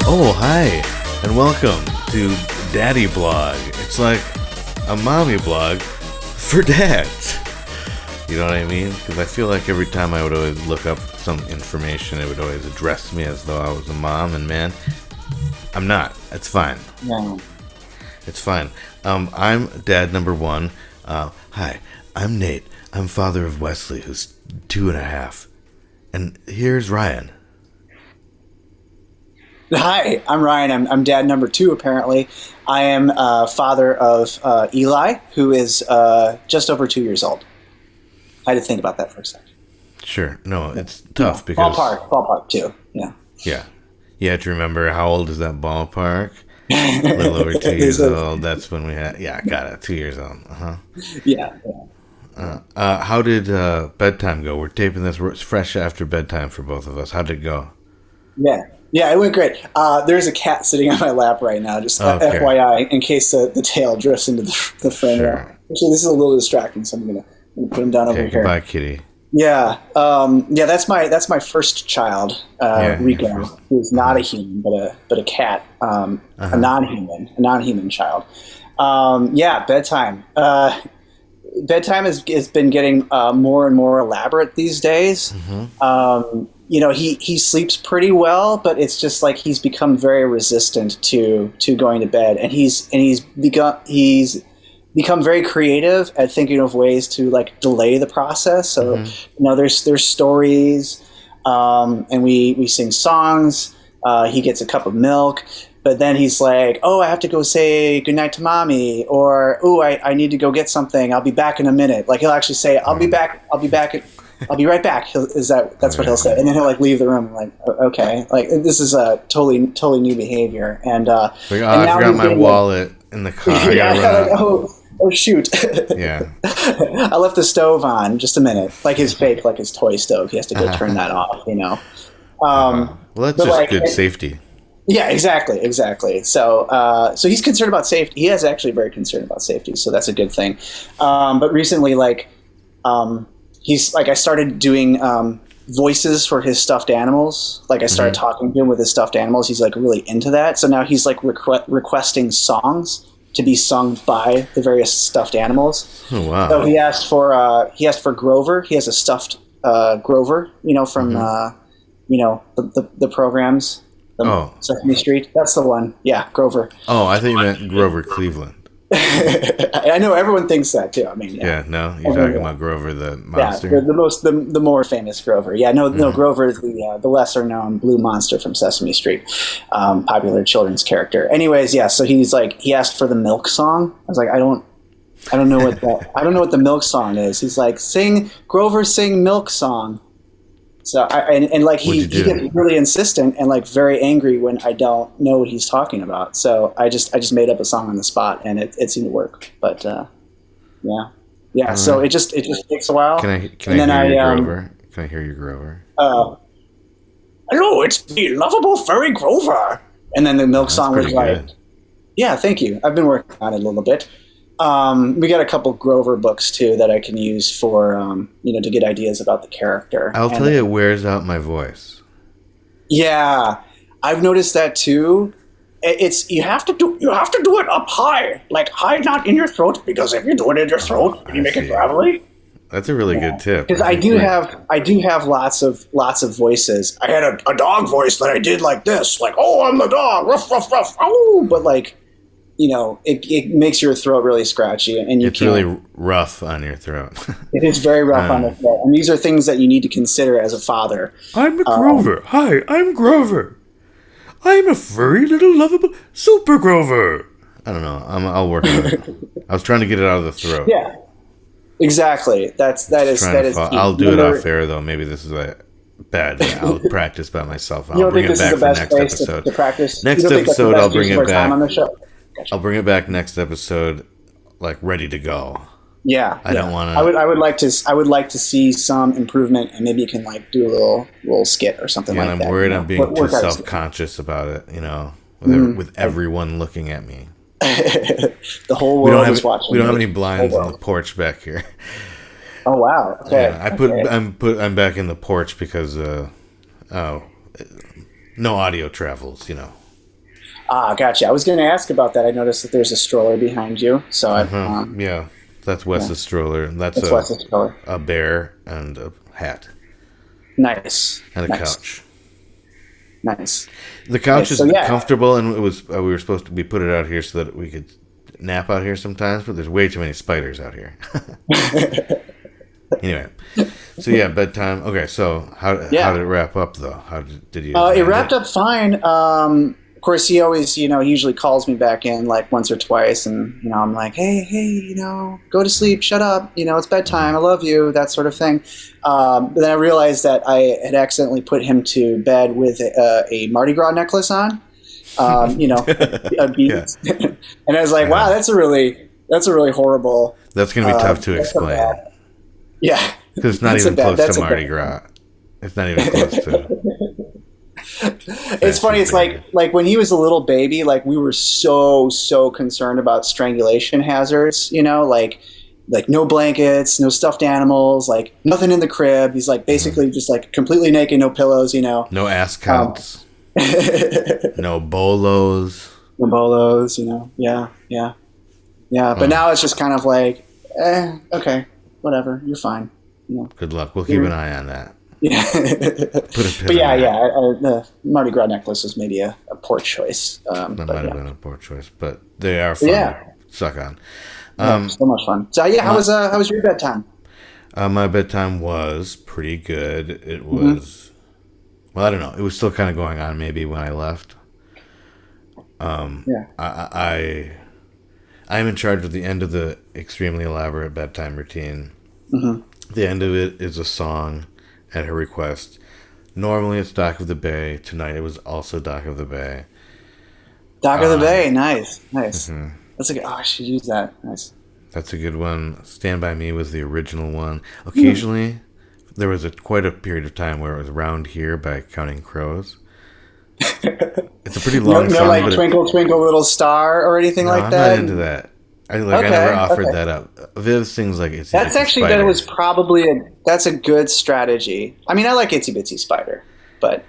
Oh, hi, and welcome to Daddy Blog. It's like a mommy blog for dads. You know what I mean? Because I feel like every time I would always look up some information, it would always address me as though I was a mom, and man, I'm not. It's fine. No. It's fine. I'm dad number one. Hi, I'm Nate. I'm father of Wesley, who's 2.5. And here's Ryan. Hi, I'm Ryan. I'm dad number 2, apparently. I am father of Eli, who is just over 2 years old. I had to think about that for a second. Sure. No, it's tough because... Ballpark, too. Yeah. Yeah. You have to remember, how old is that ballpark? A little over 2 years old. That's when we had... Yeah, got it. 2 years old. Uh-huh. Yeah. How did bedtime go? We're taping this fresh after bedtime for both of us. How did it go? Yeah, it went great. There's a cat sitting on my lap right now, just FYI, in case the tail drifts into the frame. Sure. Actually, this is a little distracting, so I'm gonna put him down over here. Goodbye, kitty. Yeah, that's my first child, Rico, who's not a human, but a cat, a non-human child. Bedtime. Bedtime has been getting more and more elaborate these days. Mm-hmm. He sleeps pretty well, but it's just like he's become very resistant to going to bed, and he's become very creative at thinking of ways to like delay the process. So there's stories, and we sing songs. He gets a cup of milk, but then he's like, "Oh, I have to go say goodnight to mommy," or "Oh, I need to go get something. I'll be back in a minute." Like he'll actually say, "I'll be back. I'll be right back." That's what he'll say, and then he'll like leave the room. Like, okay, like this is a totally new behavior. And I forgot my wallet in the car. Oh shoot! Yeah, I left the stove on. Just a minute, like his toy stove. He has to go turn that off. Well, that's just good safety. Yeah, exactly. So he's concerned about safety. He is actually very concerned about safety. So that's a good thing. But recently, I started doing voices for his stuffed animals. Like I started talking to him with his stuffed animals. He's like really into that. So now he's like requesting songs to be sung by the various stuffed animals. Oh wow! So he asked for Grover. He has a stuffed Grover, from the programs. Sesame Street. That's the one. Yeah, Grover. Oh, I think you meant Grover Cleveland. I know everyone thinks that too. I mean, no, you're talking about Grover the monster. Yeah, the more famous Grover. Yeah, no, Grover is the lesser known blue monster from Sesame Street, popular children's character. Anyways, so he asked for the milk song. I was like, I don't know what the milk song is. He's like, Grover, sing milk song. So he gets really insistent and like very angry when I don't know what he's talking about. So I just made up a song on the spot, and it seemed to work. But yeah. So it just takes a while. Can I hear you, Grover? Can I hear you, Grover? Hello, it's the lovable furry Grover. And then the milk song was like, good. Yeah, thank you. I've been working on it a little bit. We got a couple Grover books too that I can use for to get ideas about the character. I'll tell you, it wears out my voice. Yeah, I've noticed that too. It's you have to do it up high, like high, not in your throat, because if you do it in your throat, you make it gravelly. That's a really good tip. Because I do have lots of voices. I had a dog voice that I did like this, like, oh, I'm the dog, ruff ruff ruff, oh, but like. It makes your throat really scratchy, and it's really rough on your throat. It is very rough on the throat, and these are things that you need to consider as a father. I'm Grover. Hi, I'm Grover. I'm a furry little lovable super Grover. I don't know. I'll work on it. I was trying to get it out of the throat. Yeah, exactly. That is. I'll do it off air though. Maybe this is bad. I'll practice by myself. I'll bring it back for next episode. To practice. Next episode, I'll bring it back. On the show? Gotcha. I'll bring it back next episode, like ready to go. Yeah, I don't want to. I would like to. I would like to see some improvement, and maybe you can like do a little skit or something like and that. I'm worried I'm being too Work out a skit. self-conscious about it. With everyone looking at me. The whole world is watching. We don't have any blinds on the porch back here. Oh wow! Okay. Yeah, I'm back in the porch because no audio travels. Ah, gotcha. I was going to ask about that. I noticed that there's a stroller behind you. So yeah, that's Wes's stroller, and that's Wes's stroller. A bear and a hat. Nice. And a couch. Nice. The couch is comfortable, and it was we put it out here so that we could nap out here sometimes, but there's way too many spiders out here. Anyway, so yeah, bedtime. Okay, so how did it wrap up though? How did you? It wrapped up fine. Of course, he always, he usually calls me back in like once or twice, and I'm like, hey, go to sleep, shut up, it's bedtime, I love you, that sort of thing. But then I realized that I had accidentally put him to bed with a Mardi Gras necklace on, a bead, and I was like, wow, that's a really horrible. That's gonna be tough to explain. Yeah, because it's not even close to Mardi Gras. It's not even close to. It's funny. It's like when he was a little baby, like we were so concerned about strangulation hazards, like no blankets, no stuffed animals, like nothing in the crib. He's like basically just like completely naked, no pillows, No ass counts. No bolos. No bolos, Yeah. But now it's just kind of like, okay, whatever, you're fine. Good luck. We'll keep an eye on that. Yeah, but the Mardi Gras necklace was maybe a poor choice. That might have been a poor choice, but they are fun to suck on. So much fun. So how was your bedtime? My bedtime was pretty good. It was, well, I don't know. It was still kind of going on maybe when I left. I'm in charge of the end of the extremely elaborate bedtime routine. The end of it is a song at her request. Normally it's Dock of the Bay. Tonight it was also Dock of the Bay. Dock of the Bay, nice. That's a good. Oh, I should use that. Nice. That's a good one. Stand By Me was the original one. Occasionally, there was quite a period of time where it was Round Here by Counting Crows. It's a pretty long song. No, like Twinkle Twinkle Little Star or anything like that? I'm not into that. I never offered that up. There's things like Itsy That's Bitsy actually Spider. That was probably that's a good strategy. I mean, I like Itsy Bitsy Spider, but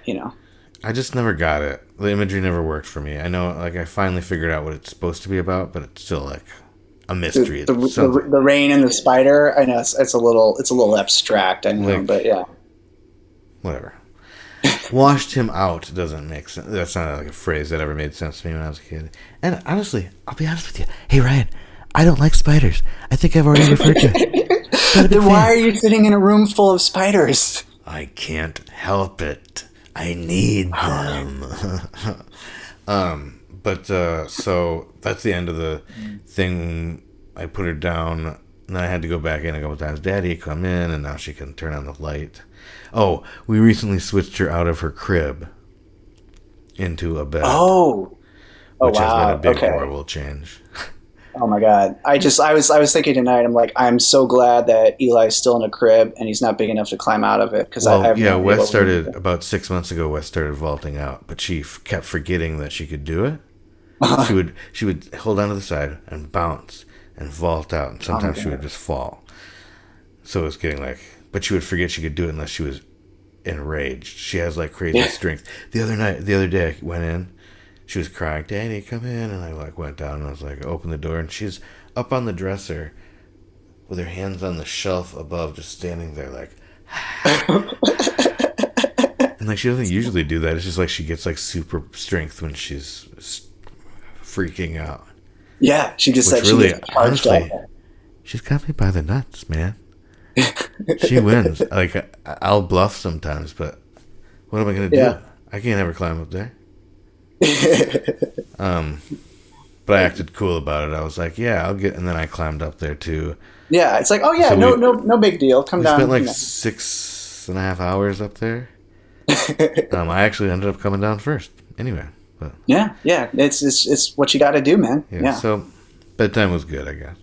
I just never got it. The imagery never worked for me. I know, like I finally figured out what it's supposed to be about, but it's still like a mystery. The rain and the spider. I know it's a little abstract. I know, but yeah. Whatever. Washed him out doesn't make sense. That's not like a phrase that ever made sense to me when I was a kid. And honestly, I'll be honest with you. Hey Ryan, I don't like spiders. I think I've already referred to it. Then why are you sitting in a room full of spiders? I can't help it. I need them. So that's the end of the thing. I put her down, and then I had to go back in a couple times. Daddy, come in, and now she can turn on the light. Oh, we recently switched her out of her crib into a bed. Which has been a big, horrible change. Oh my God! I was thinking tonight. I'm like, I'm so glad that Eli's still in a crib and he's not big enough to climb out of it. Wes started about 6 months ago. Wes started vaulting out, but she kept forgetting that she could do it. She would hold on to the side and bounce and vault out, and sometimes she would just fall. So it was getting like, but she would forget she could do it unless she was enraged. She has like crazy strength. The other day, I went in. She was crying, Danny, come in. And I went down and I was like, open the door. And she's up on the dresser with her hands on the shelf above, just standing there like, and she doesn't usually do that. It's just like she gets like super strength when she's freaking out. Yeah, she just said really, honestly, she's got me by the nuts, man. She wins. Like, I'll bluff sometimes, but what am I going to do? I can't ever climb up there. But I acted cool about it. I was like, yeah, I'll get, and then I climbed up there too. Yeah, it's like, oh yeah, so no big deal. Come down. We spent like 6.5 hours up there. I actually ended up coming down first. Anyway, but yeah, it's what you got to do, man. Yeah. So bedtime was good, I guess.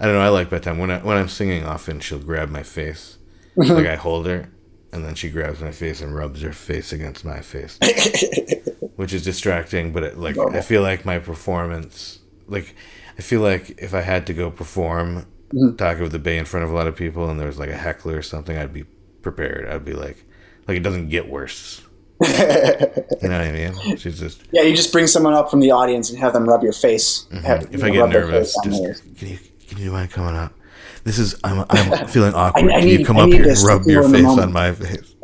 I don't know. I like bedtime. When I'm singing, often she'll grab my face, like I hold her, and then she grabs my face and rubs her face against my face, which is distracting. But I feel like my performance, like I feel like if I had to go perform Talk of the Bay in front of a lot of people, and there was like a heckler or something, I'd be prepared. I'd be like it doesn't get worse. You know what I mean? She's just you just bring someone up from the audience and have them rub your face. If I get nervous, just can you mind coming up? This is I'm feeling awkward. Can you come up here and rub your face on my face?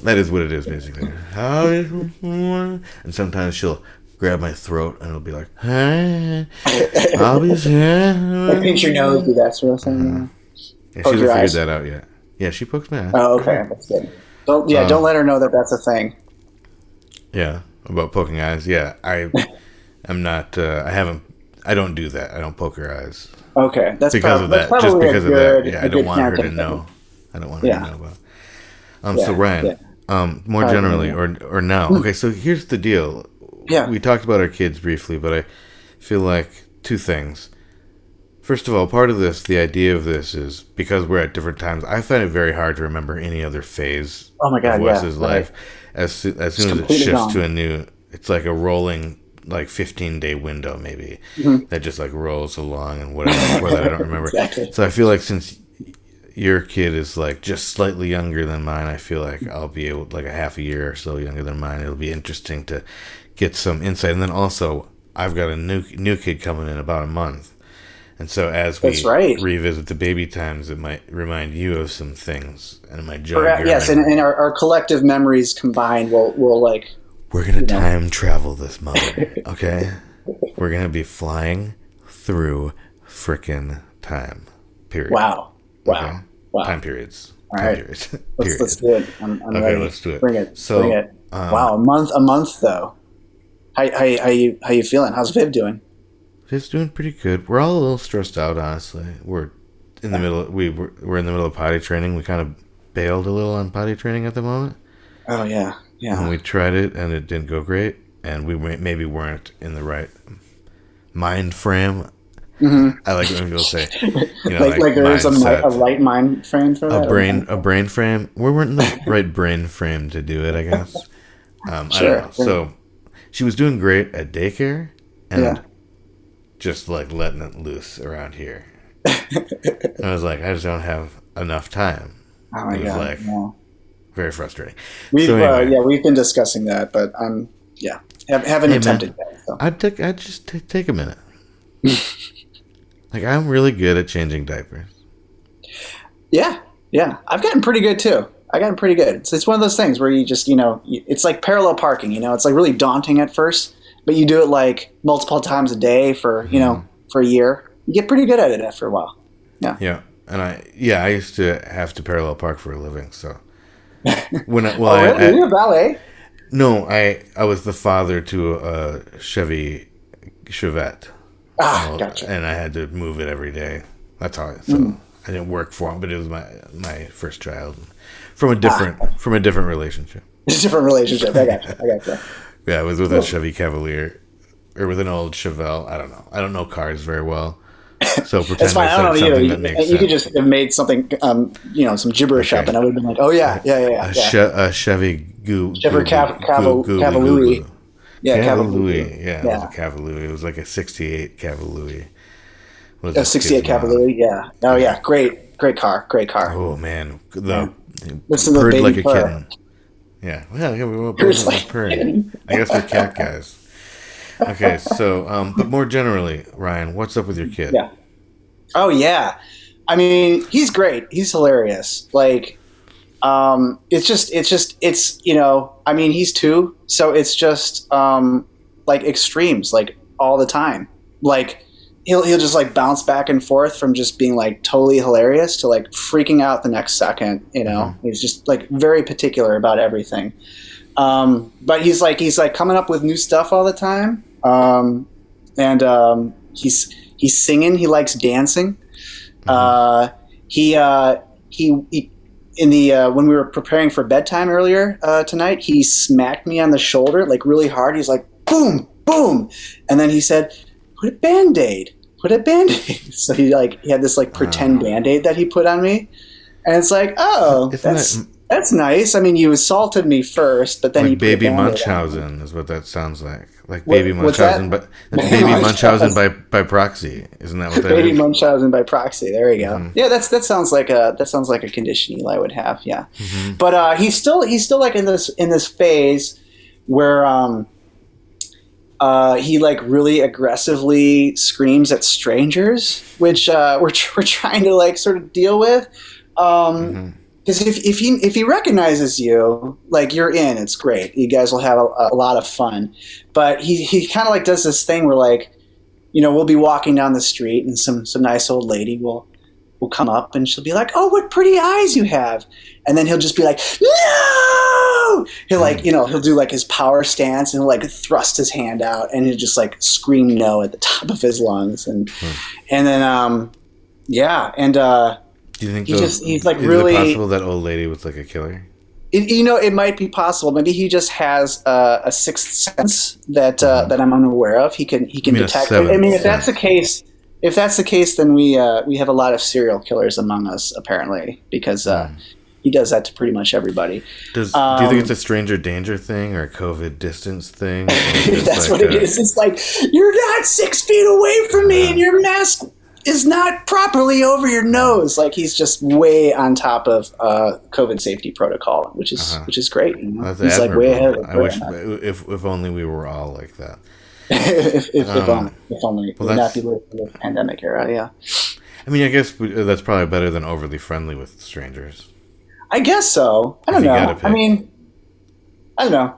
That is what it is, basically. And sometimes she'll grab my throat and it'll be like, "Hey, I'll be here." Like pinch your nose, do that sort of thing. Yeah, she hasn't figured that out yet. Yeah, she pokes my eye. Oh, okay, that's good. Don't let her know that that's a thing. Yeah, about poking eyes. Yeah, I'm not. I don't do that. I don't poke her eyes. Okay, that's because of that. Just because of that. Yeah, I don't want her to know. I don't want her to know about. So Ryan, more generally, or now. Okay, so here's the deal. Yeah, we talked about our kids briefly, but I feel like two things. First of all, part of this, the idea of this is because we're at different times. I find it very hard to remember any other phase of Wes's life. As soon as it shifts to a new, it's like a rolling, like 15-day window maybe that just like rolls along, and whatever before that I don't remember. Exactly. So I feel like since your kid is like just slightly younger than mine, I feel like I'll be able, like a half a year or so younger than mine. It'll be interesting to get some insight, and then also I've got a new kid coming in about a month. And so as we revisit the baby times, it might remind you of some things, and it might jog your memory. Yes, and our collective memories combined will like... We're going to time travel this mother, okay? We're going to be flying through frickin' time, period. Wow. Okay? Wow. Time periods. All right. Periods. Let's do it. I'm ready. Let's do it. Bring it. Wow, a month though. How you feeling? How's Viv doing? It's doing pretty good. We're all a little stressed out, honestly. We're in the middle. We're in the middle of potty training. We kind of bailed a little on potty training at the moment. Oh yeah. And we tried it, and it didn't go great. And we maybe weren't in the right mind frame. I like when people say, like there is a right mind frame for that. A brain frame. We weren't in the right brain frame to do it, I guess. I don't know. So she was doing great at daycare, and just like letting it loose around here. And I was like, I just don't have enough time. Oh my God. Very frustrating. We've been discussing that, but haven't attempted that. So. I'd just take a minute. Like, I'm really good at changing diapers. Yeah. I've gotten pretty good too. It's one of those things where you just, it's like parallel parking. It's like really daunting at first. But you do it like multiple times a day for, for a year. You get pretty good at it after a while. Yeah. Yeah. And I used to have to parallel park for a living. So Were you a ballet? No, I was the father to a Chevette. Gotcha. And I had to move it every day. That's how I didn't work for him, but it was my first child from a different relationship. Different relationship. I gotcha. Yeah, it was with a Chevy Cavalier, or with an old Chevelle. I don't know. I don't know cars very well, so pretend that's fine. I don't know something that makes sense. You could just have made something, some gibberish up, and I would have been like, "Oh yeah." A Chevy Cavalier. Yeah, Cavalier. Yeah, it was a Cavalier. It was like a '68 Cavalier. A '68 Cavalier. Yeah. Oh yeah, great car. Oh man, listen to the baby like a purr. kitten. Yeah, purring. I guess we're cat guys. Okay, so, but more generally, Ryan, what's up with your kid? Yeah. Oh yeah, I mean, he's great. He's hilarious. Like, it's I mean, he's 2, so it's just like extremes, like all the time. Like he'll just like bounce back and forth from just being like totally hilarious to like freaking out the next second. He's just like very particular about everything. But he's like coming up with new stuff all the time. And he's singing. He likes dancing. He in the when we were preparing for bedtime earlier tonight, he smacked me on the shoulder like really hard. He's like, boom, boom, and then he said, put a Band-Aid. Put a Band-Aid. So he had this like pretend Band-Aid that he put on me. And it's like, oh, that's nice. I mean, you assaulted me first, but then like you put Baby a Band-Aid Munchausen is what that sounds like. Like Baby Munchausen, that? but that's Baby Munchausen by proxy. Isn't that what that Baby is? Munchausen by proxy. There you go. Yeah, that sounds like a condition Eli would have. Yeah, but he's still like in this phase where he like really aggressively screams at strangers, which we're trying to like sort of deal with. Because if he recognizes you, like you're in, it's great. You guys will have a lot of fun. But he kind of like does this thing where like, we'll be walking down the street and some nice old lady will come up and she'll be like, "Oh, what pretty eyes you have," and then he'll just be like, "No!" He'll like he'll do like his power stance and he'll like thrust his hand out and he'll just like scream no at the top of his lungs and then Do you think he's like is really? Is it possible that old lady was like a killer? It might be possible. Maybe he just has a sixth sense that I'm unaware of. He can detect. I mean, if that's the case, then we have a lot of serial killers among us apparently because he does that to pretty much everybody. Do you think it's a stranger danger thing or a COVID distance thing? That's like what it is. It's like you're not 6 feet away from me, and your mask is not properly over your nose. Like he's just way on top of COVID safety protocol, which is great. He's like way ahead of the I wish if only we were all like that. if only we'd not be living in the pandemic era. Yeah. I mean, I guess that's probably better than overly friendly with strangers. I guess so. I don't know. I mean, I don't know.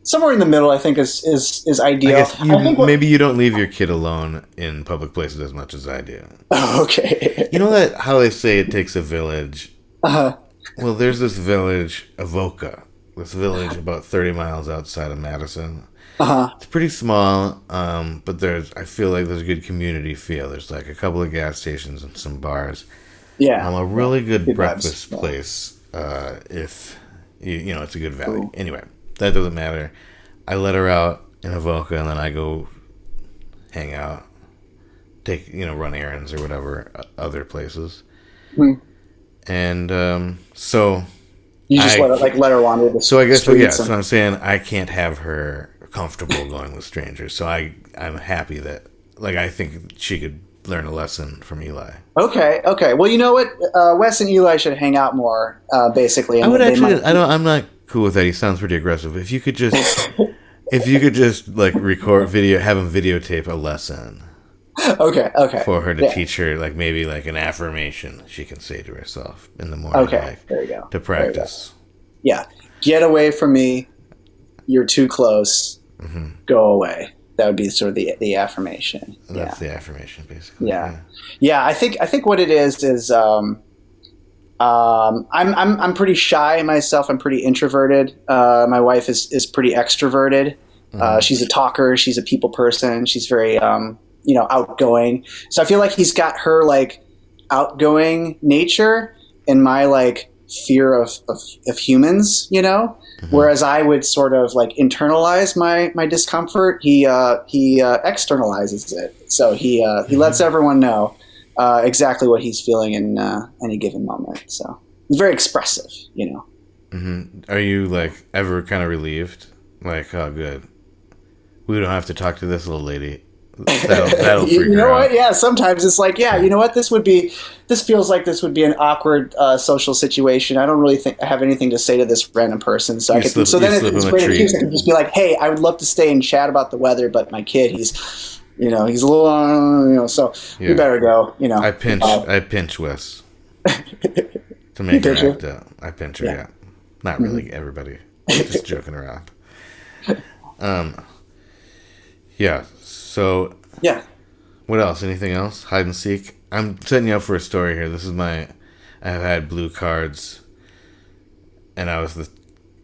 Somewhere in the middle, I think is ideal. I think maybe you don't leave your kid alone in public places as much as I do. Oh, okay. You know that how they say it takes a village? Uh-huh. Well, there's this village, Avoca. This village about 30 miles outside of Madison. Uh-huh. It's pretty small, but I feel like there's a good community feel. There's like a couple of gas stations and some bars. Yeah. A really good breakfast place. If it's a good value. Cool. Anyway. That doesn't matter. I let her out in Avoca, and then I go hang out, run errands or whatever, other places. Mm-hmm. And so you just let her wander the So I guess, streets. So I'm saying I can't have her comfortable going with strangers. So I'm happy that, like, I think she could learn a lesson from Eli. Okay. Well, you know what? Wes and Eli should hang out more. Basically, I would actually. I'm not cool with that. He sounds pretty aggressive. If you could just like record video, have him videotape a lesson. Okay. For her to teach her, like maybe like an affirmation she can say to herself in the morning. Okay. Like, there you go. To practice. Yeah. Get away from me. You're too close. Mm-hmm. Go away. That would be sort of the affirmation. That's the affirmation, basically. Yeah. I think what it is I'm pretty shy myself. I'm pretty introverted. My wife is pretty extroverted. She's a talker. She's a people person. She's very outgoing. So I feel like he's got her like outgoing nature and my like fear of humans. Whereas I would sort of like internalize my discomfort. He externalizes it. So he lets everyone know exactly what he's feeling in any given moment. So very expressive, Mm-hmm. Are you like ever kind of relieved? Like, oh, good, we don't have to talk to this little lady. That'll freak you know her what? out. Yeah, sometimes it's like, you know what? This feels like this would be an awkward social situation. I don't really think I have anything to say to this random person. So it's great excuse. I can just be like, hey, I would love to stay and chat about the weather, but my kid, he's a little, so we better go. I pinch Wes to make her act out. I pinch her, yeah. Not really everybody, just joking around. Yeah. So yeah. What else? Anything else? Hide and seek. I'm setting you up for a story here. I have had blue cards, and I was the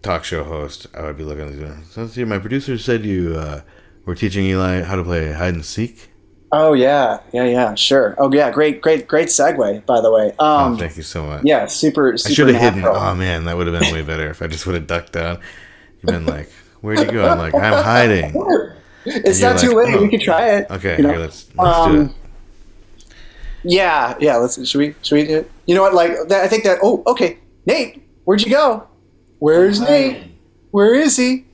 talk show host. I would be looking at these. So let's see. My producer said you were teaching Eli how to play hide and seek. Oh yeah, sure. Oh yeah, great segue, by the way. Thank you so much. Yeah, super. I should have hidden. Oh man, that would have been way better if I just would have ducked down. You've been like, where'd you go? I'm like, I'm hiding. It's not too late. We could try it. Okay, you know? here, let's do it. Yeah. Should we do it? You know what? Like that, I think that. Oh, okay. Nate, where'd you go? Where's Nate? Where is he?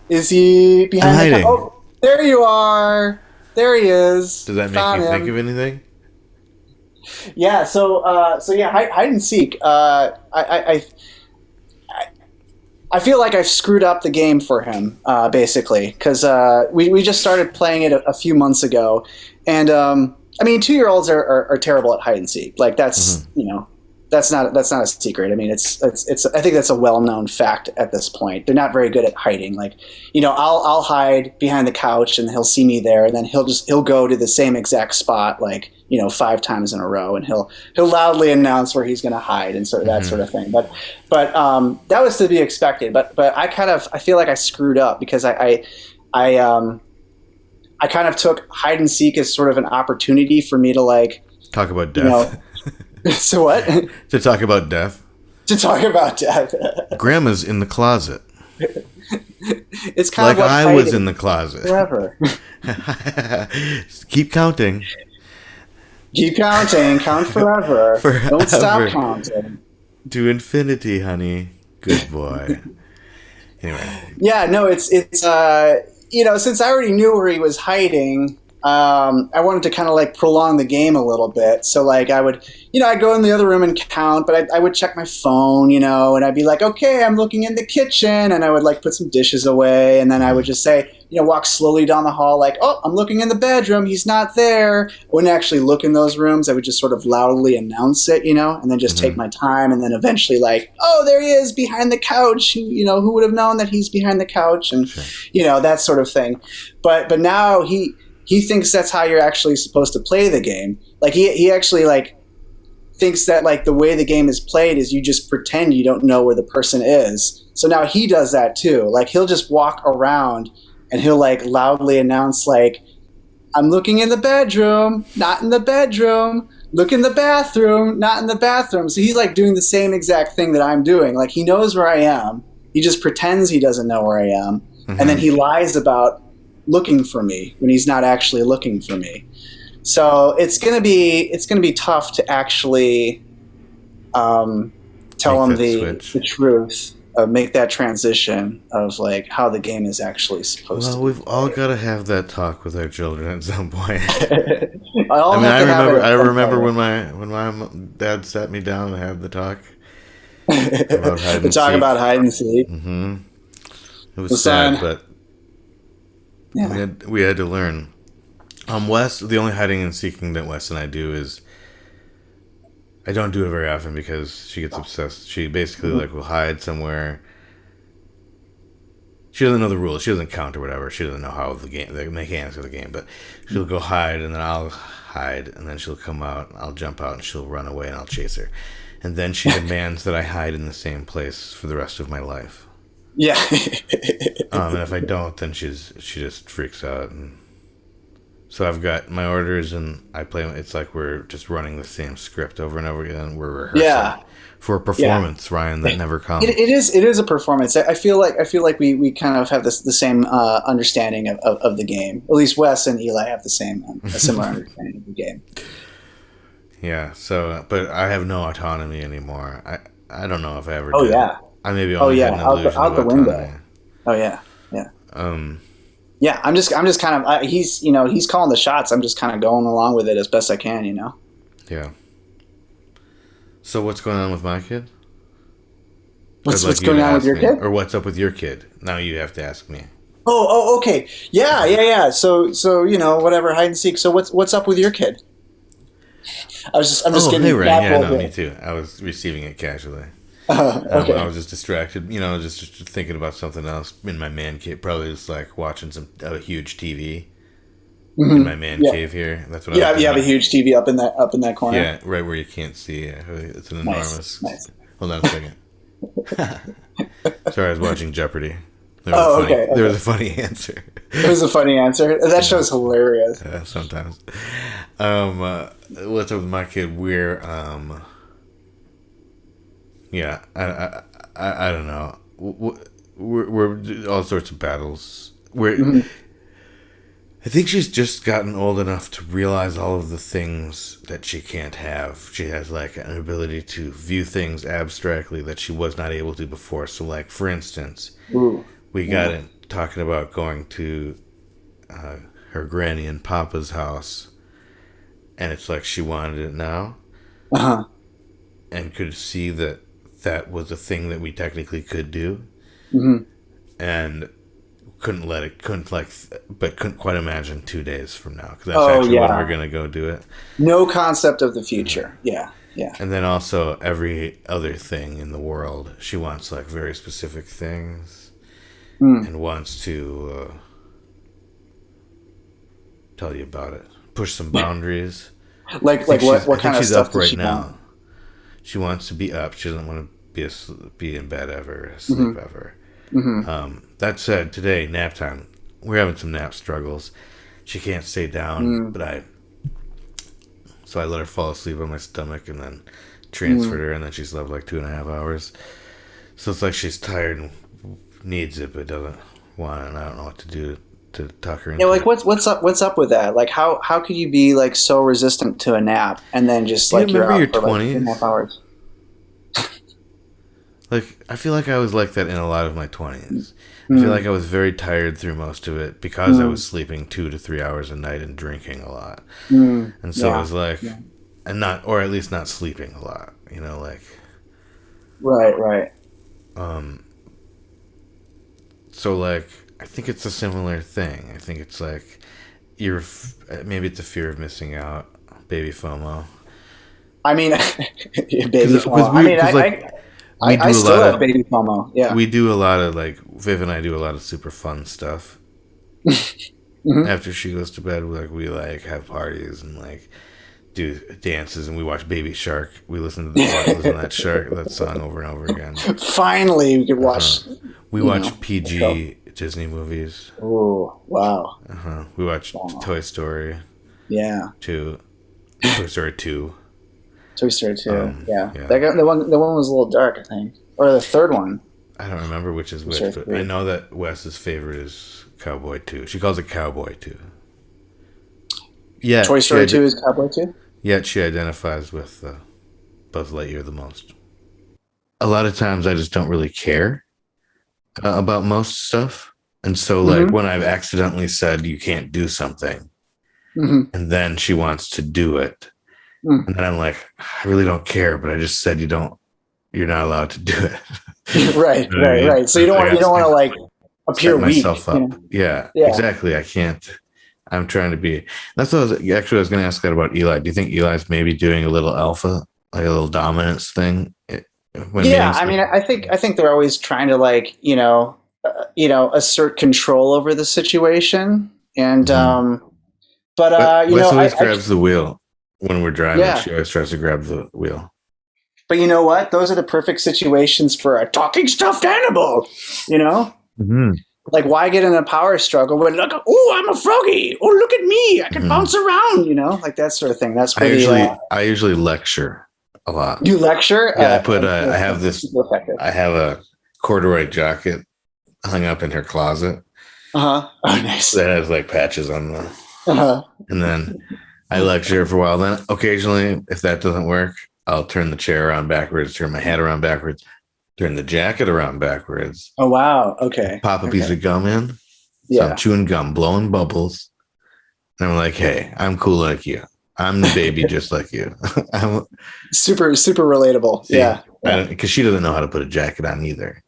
Is he behind the? Oh, there you are. There he is. Does that make you think of anything? Yeah. So hide and seek. I feel like I've screwed up the game for him, basically, because we just started playing it a few months ago, and I mean, 2-year-olds are terrible at hide and seek. Like that's that's not a secret. I mean, it's I think that's a well-known fact at this point. They're not very good at hiding. Like, I'll hide behind the couch and he'll see me there, and then he'll go to the same exact spot, like 5 times in a row, and he'll loudly announce where he's going to hide and sort of that sort of thing. But that was to be expected. But I feel like I screwed up because I kind of took hide and seek as sort of an opportunity for me to like talk about death. So what? To talk about death. To talk about death. Grandma's in the closet. It's kind of like I was in the closet. Forever. Keep counting. Keep counting. Count forever. Don't stop counting. To infinity, honey. Good boy. Anyway. Yeah, no, it's since I already knew where he was hiding, I wanted to kind of like prolong the game a little bit. So like I would, I'd go in the other room and count, but I would check my phone, and I'd be like, okay, I'm looking in the kitchen, and I would like put some dishes away, and then I would just say, walk slowly down the hall, like, oh, I'm looking in the bedroom, he's not there. I wouldn't actually look in those rooms. I would just sort of loudly announce it, and then just take my time, and then eventually like, oh, there he is behind the couch. Who would have known that he's behind the couch, and that sort of thing. But now he thinks that's how you're actually supposed to play the game. Like he actually like thinks that like the way the game is played is you just pretend you don't know where the person is. So now he does that too. Like he'll just walk around and he'll like loudly announce like, I'm looking in the bedroom, not in the bedroom. Look in the bathroom, not in the bathroom. So he's like doing the same exact thing that I'm doing. Like he knows where I am. He just pretends he doesn't know where I am. Mm-hmm. And then he lies about looking for me when he's not actually looking for me. So it's gonna be tough to actually tell him the truth, make that transition of like how the game is actually supposed to. Well, we've all got to have that talk with our children at some point. I remember when my dad sat me down and had the talk about hide and seek. About hide and seek. Mm-hmm. It was sad, but. Yeah. We had to learn. Wes, the only hiding and seeking that Wes and I do is I don't do it very often because she gets obsessed. She basically like will hide somewhere. She doesn't know the rules. She doesn't count or whatever. She doesn't know how the mechanics of the game. But she'll go hide, and then I'll hide, and then she'll come out. I'll jump out, and she'll run away, and I'll chase her. And then she demands that I hide in the same place for the rest of my life. Yeah. And if I don't, then she just freaks out. And so I've got my orders, and I play. It's like we're just running the same script over and over again. We're rehearsing for a performance, Ryan, that never comes. It is a performance. I feel like we kind of have the same understanding of the game. At least Wes and Eli have a similar understanding of the game. Yeah. So, but I have no autonomy anymore. I don't know if I ever. Oh did. yeah. I maybe only had an illusion out of the autonomy. window. Oh yeah. Yeah, I'm just kind of he's calling the shots. I'm just kind of going along with it as best I can, Yeah. So what's going on with my kid? What's going on with your kid? Or what's up with your kid? Now you have to ask me. Oh, okay. Yeah. So whatever, hide and seek. So what's up with your kid? I'm just getting. Hey, Ryan. Yeah, no, me too. I was receiving it casually. Okay. I was just distracted, just thinking about something else in my man cave. Probably just like watching a huge TV in my man cave here. That's what. Yeah, you have a huge TV up in that corner. Yeah, right where you can't see. Yeah, it's an enormous. Nice. Hold on a second. Sorry, I was watching Jeopardy. There was a funny answer. It was a funny answer. That show's hilarious. Sometimes. What's up with my kid? Yeah, I don't know. We're all sorts of battles. I think she's just gotten old enough to realize all of the things that she can't have. She has like an ability to view things abstractly that she was not able to before. So, like for instance, Ooh. we got in talking about going to her granny and papa's house, and it's like she wanted it now, Uh-huh. and could see that that was a thing that we technically could do, Mm-hmm. and but couldn't quite imagine 2 days from now, because that's Oh, actually when yeah. we're gonna go do it. No concept of the future. Yeah. Yeah. And then also every other thing in the world, she wants like very specific things, and wants to tell you about it, push some boundaries. Like what kind of stuff does she want? She wants to be up. She doesn't want to be in bed ever, sleep ever. That said, today nap time. We're having some nap struggles. She can't stay down, but so I let her fall asleep on my stomach and then transferred her, and then she slept like 2.5 hours. So it's like she's tired and needs it, but doesn't want it, and I don't know what to do to tuck her into Yeah, like it. what's up with that? Like how could you be like so resistant to a nap and then just Do you like you're remember out your for like 20s? 2.5 hours? Like, I feel like I was like that in a lot of my 20s. I feel like I was very tired through most of it because I was sleeping 2 to 3 hours a night and drinking a lot. And so it was like, and not, or at least not sleeping a lot, like. Right. So, like, I think it's a similar thing. I think it's like, maybe it's a fear of missing out, baby FOMO. I mean, baby Cause FOMO. we, cause like, I still have baby FOMO. Yeah. we do a lot of, like, Viv and I do a lot of super fun stuff. After she goes to bed, we have parties and like do dances, and we watch Baby Shark. We listen to that song over and over again. Finally, we could watch. We watch PG Disney movies. Oh wow! We watch Toy Story. Yeah. 2. Toy Story 2. Toy Story 2. Yeah. The one was a little dark, I think, or the third one. I don't remember which is which, but I know that Wes's favorite is Cowboy 2. She calls it Cowboy 2. Yeah. Toy Story 2 is Cowboy 2? Yet she identifies with Buzz Lightyear the most. A lot of times I just don't really care about most stuff. And so, like, when I've accidentally said you can't do something, and then she wants to do it, and then I'm like, I really don't care, but I just said you're not allowed to do it. Right. So you don't want to like appear weak. Myself up. Yeah, exactly. I can't. I'm trying to be. That's what I was going to ask that about Eli. Do you think Eli's maybe doing a little alpha, like a little dominance thing? I mean, I think they're always trying to like assert control over the situation, and but Wes always grabs the wheel when we're driving. Yeah. She always tries to grab the wheel. But you know what? Those are the perfect situations for a talking stuffed animal. Like, why get in a power struggle when, like, oh, I'm a froggy. Oh, look at me. I can bounce around, like that sort of thing. That's where I usually lecture a lot. You lecture? Yeah, I have a corduroy jacket hung up in her closet. Oh, nice. That has, like, patches on them. And then I lecture for a while. Then occasionally, if that doesn't work, I'll turn the chair around backwards, turn my head around backwards, turn the jacket around backwards. Oh, wow. Okay. Pop a piece of gum in. So I'm chewing gum, blowing bubbles. And I'm like, hey, I'm cool like you. I'm the baby just like you. I'm super, super relatable. Because she doesn't know how to put a jacket on either.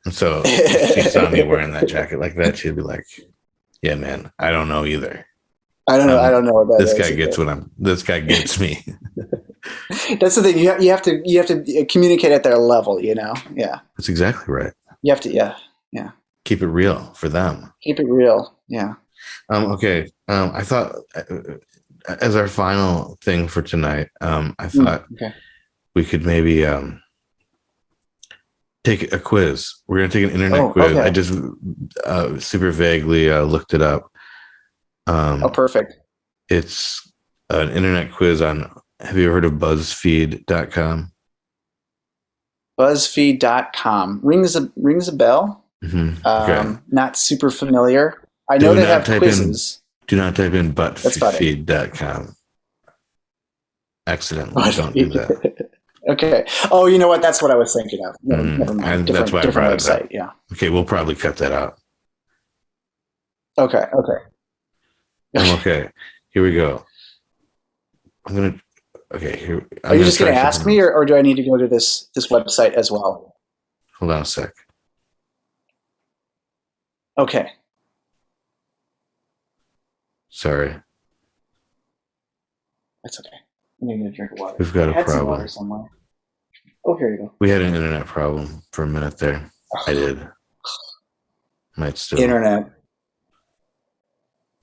And so if she saw me wearing that jacket like that, she'd be like, yeah, man, I don't know either. I don't know. I don't know what that is. This guy gets me. That's the thing. You have to communicate at their level, Yeah. That's exactly right. You have to, yeah. Keep it real for them. Keep it real. Yeah. Okay. I thought as our final thing for tonight, I thought we could maybe take a quiz. We're going to take an internet quiz. Okay. I just super vaguely looked it up. Perfect. It's an internet quiz on, have you ever heard of BuzzFeed.com? BuzzFeed.com. Rings a bell. Okay. Not super familiar. I know they have quizzes. Do not type in That's about it. buttfeed.com. Accidentally. Don't do that. Okay. Oh, you know what? That's what I was thinking of. Never mind. And that's why I Different brought it website. up. Yeah. Okay, we'll probably cut that out. Okay. Okay. Okay. Here we go. I'm gonna. Okay, here. I'm Are you gonna just going try to ask something me, else. or do I need to go to this website as well? Hold on a sec. Okay. Sorry, That's okay. I need to drink of water. we've got I a had some water problem. somewhere. Oh, here you go. We had an internet problem for a minute there. I did. Might still. Internet.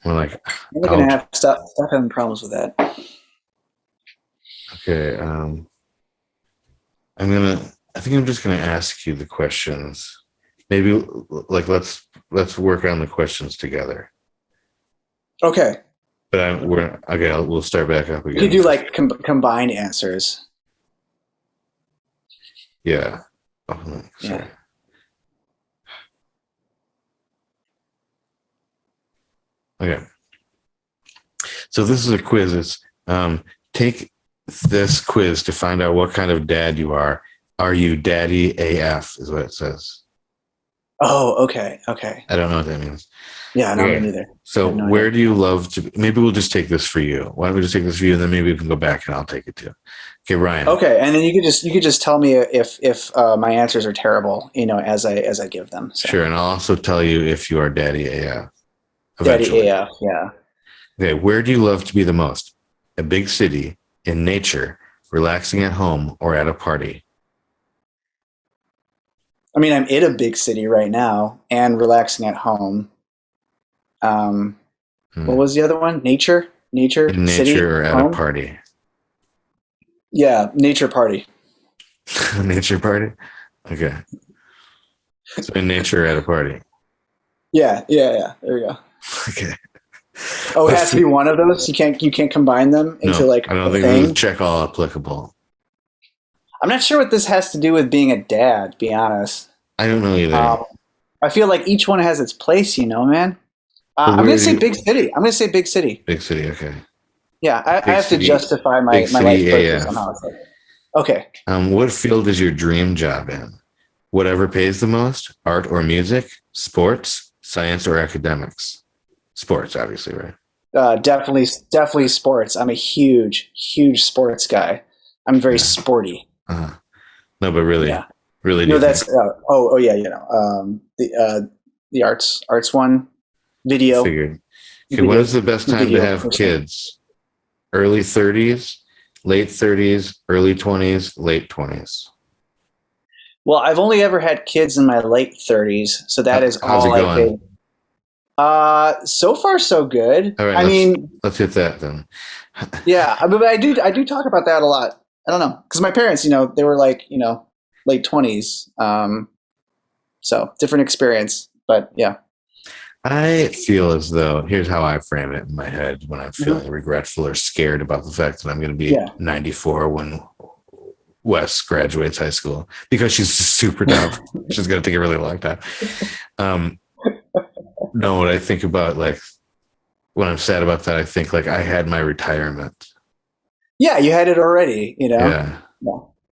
We're like We're going to out. have stop having problems with that. Okay. I'm gonna. I think I'm just gonna ask you the questions. Maybe like let's work on the questions together. Okay. But we're okay. We'll start back up You could again. do like combined answers. Yeah. Oh, no, sorry. Yeah. Okay. So this is a quiz. It's take this quiz to find out what kind of dad you are. Are you daddy AF? Is what it says. Oh, okay. Okay. I don't know what that means. Yeah, not Okay. me neither. So No where idea. do you love to? Maybe we'll just take this for you. Why don't we just take this for you, and then maybe we can go back and I'll take it too. Okay, Ryan. Okay, and then you could just tell me if my answers are terrible, as I give them. So. Sure, and I'll also tell you if you are daddy AF. Daddy Eventually. AF, yeah. Okay, where do you love to be the most? A big city, in nature, relaxing at home, or at a party? I mean, I'm in a big city right now and relaxing at home. What was the other one? Nature, In city, nature or at a home. party? Yeah, nature party. Nature party? Okay. So in nature or at a party. Yeah. There you go. Okay. Oh, it has to be one of those. You can't combine them into No, like I don't a think thing. we check all applicable. I'm not sure what this has to do with being a dad. To be honest, I don't know either. I feel like each one has its place. Man. But I'm where going to do say you- big city. I'm going to say big city. Big city, okay. Yeah, I Big have city- to justify my big life city purpose AF. somehow. Okay. What field is your dream job in? Whatever pays the most? Art or music? Sports? Science or academics? Sports, obviously, right? Definitely sports. I'm a huge sports guy. I'm very sporty. Uh-huh. No, but really, Yeah. really. No, do that's yeah. The arts one, video. figured. Okay, Video- when is the best time to video have person. kids? Early 30s, late 30s, early 20s, late 20s. Well, I've only ever had kids in my late 30s, so that is How's all it I going? could. So far, so good. All right, I mean, let's hit that then. yeah, but I do talk about that a lot. I don't know, because my parents, they were like, late 20s. So different experience, but yeah. I feel as though, here's how I frame it in my head when I'm feeling regretful or scared about the fact that I'm going to be 94 when Wes graduates high school, because she's super dumb. She's going to take a really long time. No, what I think about, like, when I'm sad about that, I think like I had my retirement. Yeah, you had it already, Yeah.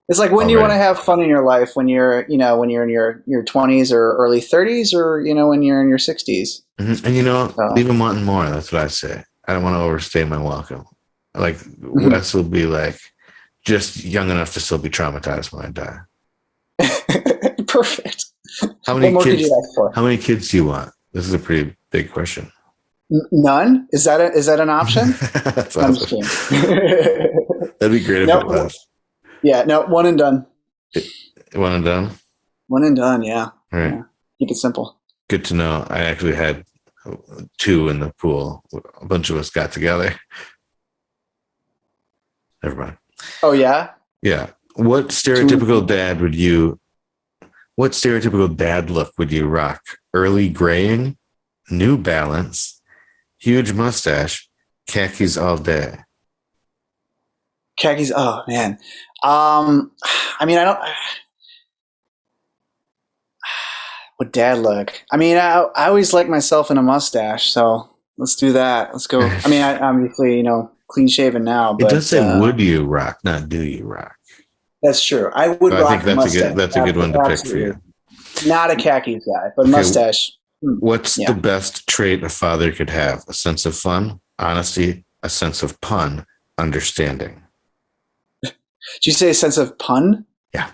It's like when you Already. want to have fun in your life, when you're in your 20s or early 30s, or when you're in your 60s. Mm-hmm. And leave them wanting more. That's what I say. I don't want to overstay my welcome. Like Wes will be like just young enough to still be traumatized when I die. Perfect. How many What more kids? could you ask for? How many kids do you want? This is a pretty big question. None? Is that an option? That's I'm awesome. just kidding. That'd be great if No. it was. Yeah, no, one and done. One and done. One and done, yeah. All right. Yeah. Keep it simple. Good to know. I actually had 2 in the pool. A bunch of us got together. Never mind. Oh, yeah? Yeah. What stereotypical dad look would you rock? Early graying, New Balance, huge mustache, khakis all day. Khakis, oh, man. I mean, I don't... What dad look? I mean, I always like myself in a mustache, so Let's do that. Let's go. I mean, obviously, clean shaven now, It but does say "Would you rock," not "Do you rock." that's true. I would So I rock think a mustache. that's a good one to pick for Absolutely. you. Not a khakis guy, but Okay, mustache. what's Yeah. the best trait a father could have? A sense of fun, honesty, a sense of pun, understanding. Did you say a sense of pun? Yeah.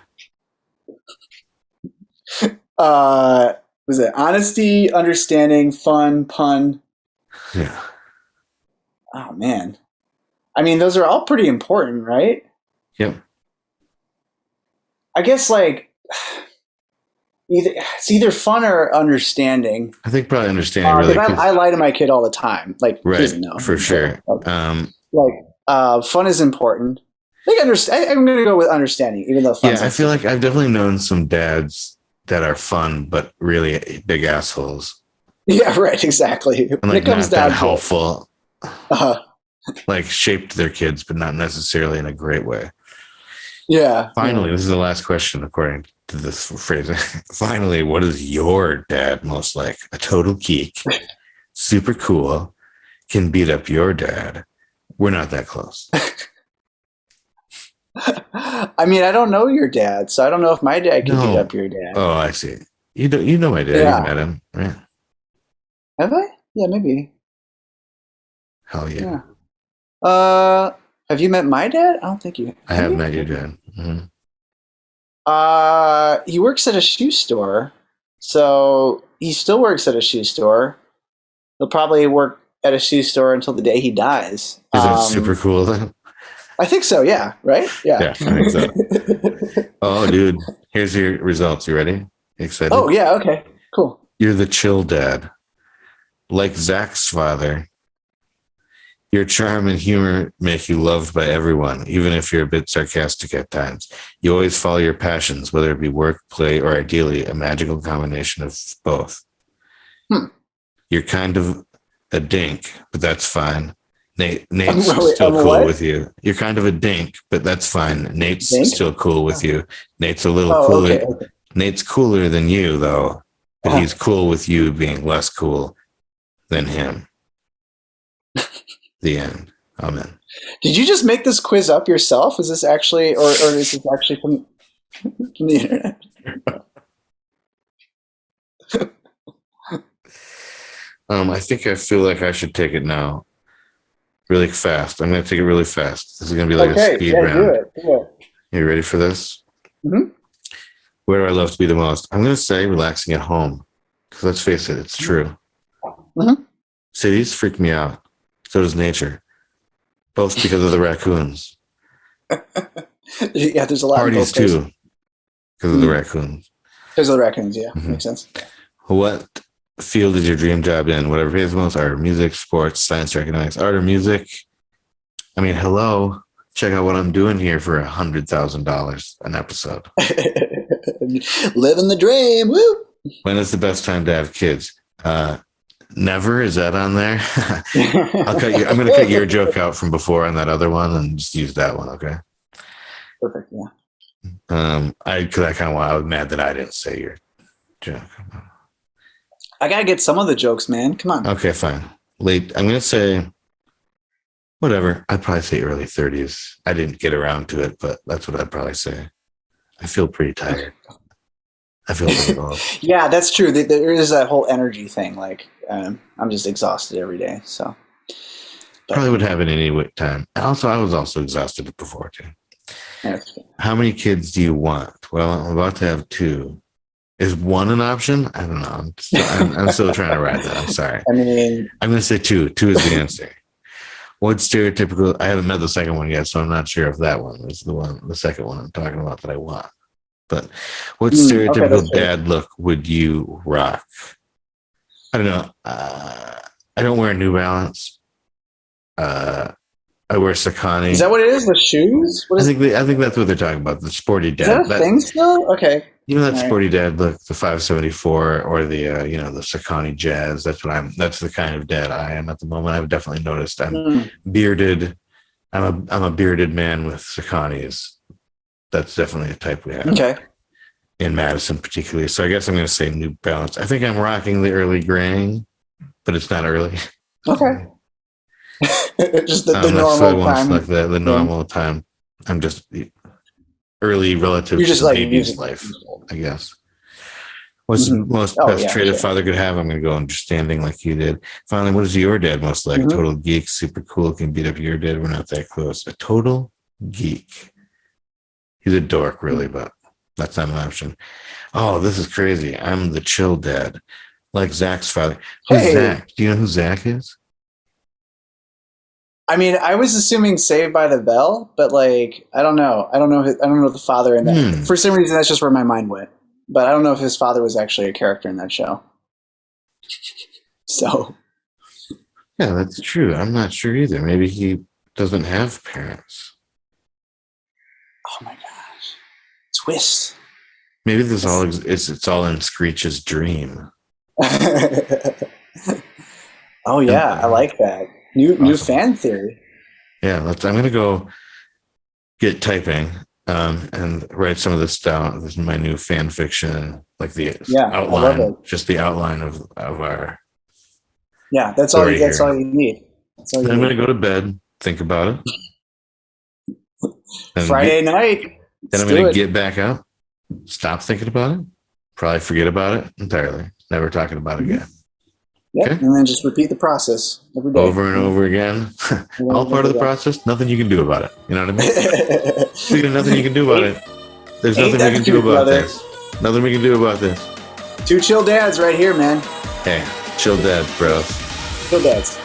Was it honesty, understanding, fun, pun? Yeah. Oh man. I mean, those are all pretty important, right? Yep. I guess it's either fun or understanding. I think probably understanding really. Because I lie to my kid all the time. Like, he Right. doesn't know. For sure. Fun is important. I think I'm going to go with understanding, even though fun. Yeah, I feel like I've definitely known some dads that are fun, but really big assholes. Yeah, right. Exactly. And like, it comes not down that helpful. Uh-huh. Like, shaped their kids, but not necessarily in a great way. Yeah. Finally, this is the last question according to this phrasing. Finally, what is your dad most like? A total geek, super cool, can beat up your dad. We're not that close. I mean, I don't know your dad, so I don't know if my dad can beat up your dad. Oh, I see. You know my dad. Yeah. You met him, right? Have I? Yeah, maybe. Hell yeah. Have you met my dad? I don't think you. I have met your dad. Mm-hmm. He works at a shoe store, so he still works at a shoe store. He'll probably work at a shoe store until the day he dies. Is that super cool then? I think so. Yeah. Right. Yeah. Yeah, I think so. Oh, dude, here's your results. You ready? Excited? Oh yeah. Okay. Cool. You're the chill dad, like Zach's father. Your charm and humor make you loved by everyone, even if you're a bit sarcastic at times. You always follow your passions, whether it be work, play, or ideally a magical combination of both. You're kind of a dink, but that's fine. Nate's still cool with you. You're kind of a dink, but that's fine. Nate's still cool with you. Nate's a little cooler. Okay. Nate's cooler than you, though, but he's cool with you being less cool than him. The end. Amen. Did you just make this quiz up yourself? Is this actually, or is this actually from the internet? I feel like I should take it now. Really fast. I'm going to take it really fast. This is going to be like a speed round. Do it. You ready for this? Mm-hmm. Where do I love to be the most? I'm going to say relaxing at home. Because let's face it, it's true. Mm-hmm. Cities freak me out. So does nature. Both because of the raccoons. Yeah, there's a lot parties of parties too. Because of the raccoons. Because of the raccoons, yeah. Mm-hmm. Makes sense. What field is your dream job in? Whatever pays the most, art or music, sports, science or economics, art or music. I mean, hello. Check out what I'm doing here for $100,000 an episode. Living the dream. Woo! When is the best time to have kids? Never. Is that on there? I'm going to cut your joke out from before on that other one and just use that one. Okay. Perfect. Yeah. I was mad that I didn't say your joke. I gotta get some of the jokes, man. Come on. Okay, fine. Late. I'm gonna say whatever. I'd probably say early 30s. I didn't get around to it, but that's what I'd probably say. I feel pretty tired. I feel pretty old. Yeah, that's true. There is that whole energy thing. Like, I'm just exhausted every day. So probably would have it any time. Also, I was also exhausted before too. How many kids do you want? Well, I'm about to have 2. Is 1 an option? I don't know. I'm still trying to ride that. I'm sorry. I mean, I'm going to say 2. 2 is the answer. What stereotypical? I haven't met the second one yet, so I'm not sure if that one is the second one I'm talking about that I want. But what stereotypical dad look would you rock? I don't know. I don't wear New Balance. I wear Saucony. Is that what it is? The shoes? I think that's what they're talking about. The sporty dad. Is that a thing still? Okay. You know that sporty dad look, the 574 or the the Saucony Jazz. That's the kind of dad I am at the moment. I've definitely noticed. I'm bearded. I'm a bearded man with Sauconys. That's definitely a type we have. Okay. In Madison, particularly. So I guess I'm going to say New Balance. I think I'm rocking the early graying, but it's not early. Okay. Just the That's normal what I time. like the normal time. I'm just early relative You're to just the like baby's music. life, I guess. What's the Mm-hmm. most Oh, best yeah, trait a sure. father could have? I'm going to go understanding like you did. Finally, what is your dad most like? Mm-hmm. Total geek, super cool, can beat up your dad. We're not that close. A total geek. He's a dork, really, but that's not an option. Oh, this is crazy. I'm the chill dad, like Zach's father. Who's Hey, Zach? Do you know who Zach is? I mean, I was assuming Saved by the Bell, but like, I don't know. I don't know. I don't know the father in that. For some reason, that's just where my mind went. But I don't know if his father was actually a character in that show. So, Yeah, that's true. I'm not sure either. Maybe he doesn't have parents. oh my gosh, twist. Maybe this all it's all in Screech's dream. Oh yeah, I like that. New Awesome. fan theory. Yeah, I'm gonna go get typing and write some of this down. This is my new fan fiction, like the Yeah, I love outline, it. just the outline of our Yeah, that's all. story That's here. all you need. That's all you Then I'm need. gonna go to bed, think about it, and Friday night. then Let's I'm do gonna it. get back up, stop thinking about it, probably forget about it entirely, never talking about it again. Yep, Okay. and then just repeat the process every day. Over and over again. All part of the process, nothing you can do about it. You know what I mean? Speaking of nothing you can do about it, there's nothing we can do about this. Nothing we can do about this. Two chill dads right here, man. Hey, chill dad, bros. Chill dads.